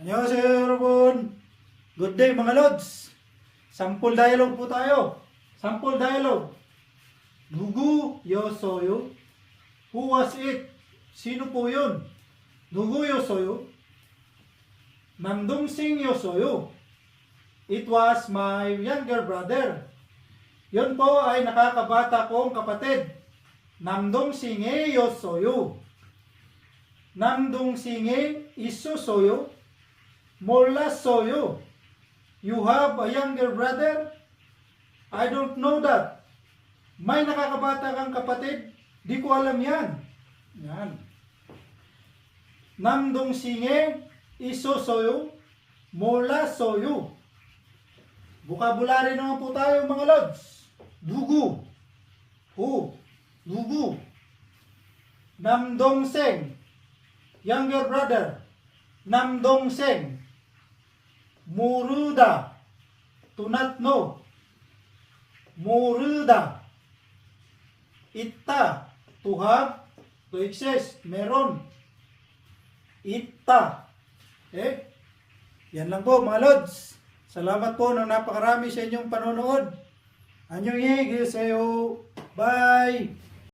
Annyeonghaseyo 여러분. Good day mga lods. Sample dialogue po tayo. Sample dialogue. 누구였어요? Who was it? Sino po yun? 누구였어요? 남동생이었어요. It was my younger brother. Yun po ay nakakabata kong kapatid. 남동생이었어요. 남동생이 있었어요. 몰랐어요. You have a younger brother? I don't know that. May nakakabata kang kapatid? Di ko alam yan. Yan. 남동생이 있었어요. 몰랐어요. Vocabulary naman po tayo mga lods. 누구? Who? 누구? 남동생. Younger brother. 남동생. 모르다. To not know. 모르다. 있다. To have. To exist. Meron. Ita. Okay? Yan lang po mga lods. Salamat po ng napakarami sa inyong panonood. Annyeonghaseyo. Bye.